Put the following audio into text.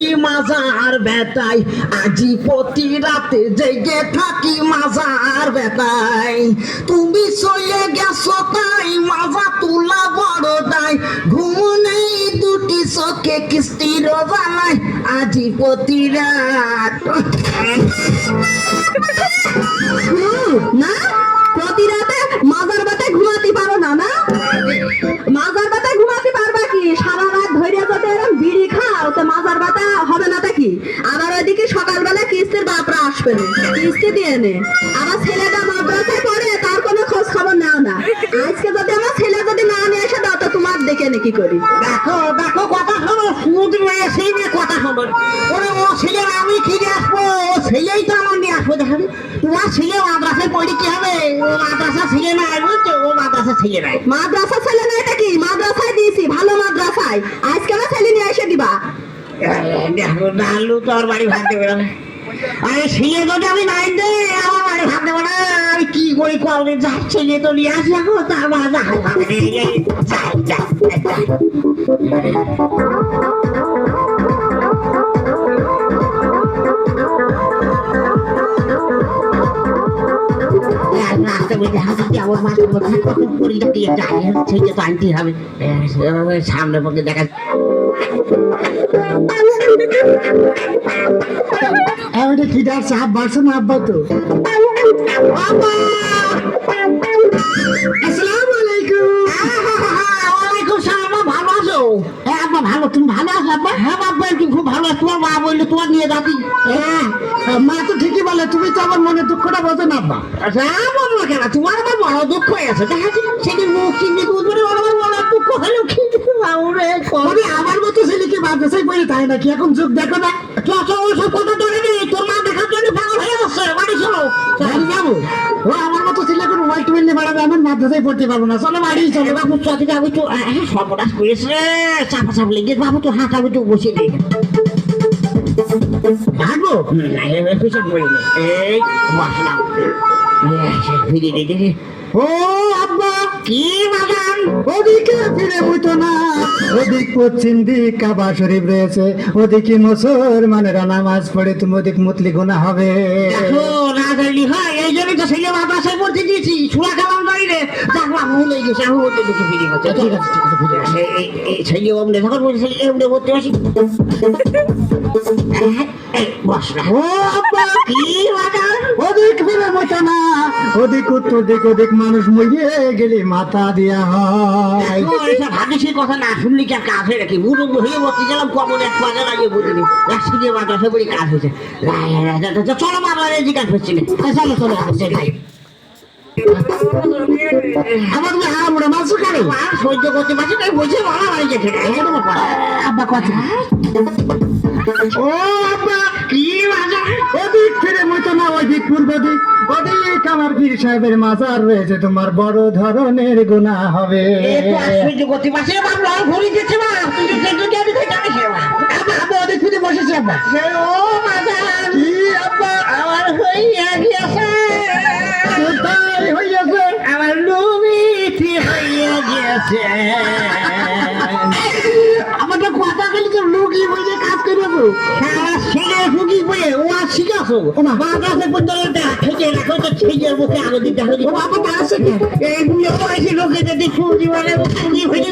মাজার বেটাই আজি প্রতি রাতে জেগে থাকি মাজার বেটাই তুমি চলে গেছো তাই মাজা তুলা বড় দাই ঘুম নেই দুটি চোখে কিস্তির জানাই আজি প্রতি রাত না প্রতি রাতে মাজার বাতায় ঘুমাতে পারো না না মাজার বাতায় ঘুমাতে পারবা কি সারা রাত ধরে যদি এরকম বিড়ি খাও তো মাজার বাতা হবে না তা কি আবার ওইদিকে সকালবেলা কিস্তির বাপরা আসবে না কিস্তি দিয়ে নে আমার ছেলেটা মাদ্রাসায় পড়ে তার কোনো খোঁজ খবর নাও না আজকে যদি আমার ছেলে যদি না নিয়ে এসে দাও তো তোমার দেখে নে কি করি দেখো দেখো কথা শোনো সমুদ্র সেই নিয়ে কথা শোনো ওরে ও ছেলে আমি ফিরে আসবো ও ছেলেই তো আমার নিয়ে আসবো দেখাবি তোমার ছেলে মাদ্রাসায় পড়ে কি হবে ও মাদ্রাসা ছেলে না বুঝছো ও মাদ্রাসা ছেলে নাই মাদ্রাসা ছেলে না এটা কি মাদ্রাসায় দিয়েছি ভালো মাদ্রাসায় আজকে আমার ছেলে নিয়ে এসে দিবা দেখো ডালু তো আর বাড়ি ভাত দেবে না আরে ছেলে যদি আমি নাই দে আমার বাড়ি ভাত দেবো না আমি কি করি কলে যা ছেলে তো নিয়ে আসি এখন তার মাঝে যাই যাই সামনে পক্ষে দেখা কি ডাকছে হাত বাড়ছে না আব্বা তো আসসালামু আলাইকুম ওয়ালাইকুম সালাম ভালো আছো হ্যাঁ আব্বা ভালো তুমি ভালো আছো আব্বা হ্যাঁ আব্বা একটু খুব ভালো আছো তোমার মা বললে তোমার নিয়ে যাবি হ্যাঁ মা তো ঠিকই বলে তুমি তো আমার মনে দুঃখটা বোঝো না আব্বা আচ্ছা বলবো কেন তোমার আমার বড় দুঃখ হয়ে আছে দেখা সেটি মুখ কিনে বুঝবে আমার বড় দুঃখ হলেও কিন্তু আমার মতো ছেলেকে মাদ্রাসায় পড়ে তাই নাকি এখন যুগ দেখো না ওসব কথা ধরে নেই তোর মা দেখার জন্য পাগল হয়ে যাচ্ছে বাড়ি চলো বাড়ি যাবো ও আমার মতো ছেলে কোনো ওয়াইট টুয়েলভে বাড়াবে আমার মাদ্রাসায় পড়তে পারবো না চলো বাড়ি চলো বাবু চলে যাবো তো সর্বনাশ করেছে চাপা চাপ লেগে বাবু তো হাঁটা তো বসে নেই ভাগো এই বসলাম ফিরে দেখে ও আব্বা কি বাগান ওদিকে ফিরে হইতো না ওদিক পশ্চিম দিক কাবা শরীফ রয়েছে ওদিকে মুসলমানেরা নামাজ পড়ে তুমি ওদিক মুতলি গোনা হবে রাজালি হয় এই জন্যই তো ছেলে মাদ্রাসায় পড়তে দিয়েছি ছুড়া খেলাম বাইরে দেখলাম ভুলে গেছে আমি ওদের দিকে ফিরে গেছে ঠিক আছে ঠিক আছে ফিরে আসে এই ছেলে অমনে যখন বলছে এমনি পড়তে আসি ও আব্বা কি বাগান ওদিক ফিরে মতো না ওদিক উত্তর দিক ওদিক মানুষ মরিয়ে গেলে মাথা দেওয়া হয় ভাবিসের কথা না শুনলি কি কাজ হয়ে নাকি মুরুব্ব হয়ে বসতে গেলাম কমন এক পাঁচা লাগিয়ে বুঝিনি একসাথে মাদ্রাসা বলে কাজ হয়েছে চলো মামলা জিজ্ঞাসা করছি না চলো চলো ভাই আমার তুমি হারা মোড়া মাছ কারে সহ্য করতে পারছি তাই বলছে মারা বাড়ি গেছে আব্বা কথা ও আব্বা কি বাজার ওদিক ফিরে মতো না ওদিক পূর্ব দিক ওদিক আমার পীর সাহেবের মাজার রয়েছে তোমার বড় ধরনের গুনাহ হবে সহ্য করতে পারছি বাবা ঘুরে গেছে মা তুই যদি আমি জানিস আব্বা আব্বা ওদিক ফিরে বসেছে আব্বা ও মাজার কি আব্বা আমার হইয়া গেছে কোথায় হইয়াছে আমার লুমিটি হইয়া গেছে আমাদের কথা বলি তো লুকি বইলে কাজ করবো সারা ছেলে লুকি বইয়ে ও আর শিখাছো মাদ্রাসা পর্যন্ত থেকে রাখো তো ছেলের মুখে আলো দিতে হবে ও বাবা তার আছে এই বুড়ো বয়সে লোকে যদি ছুটি বলে ছুটি হয়ে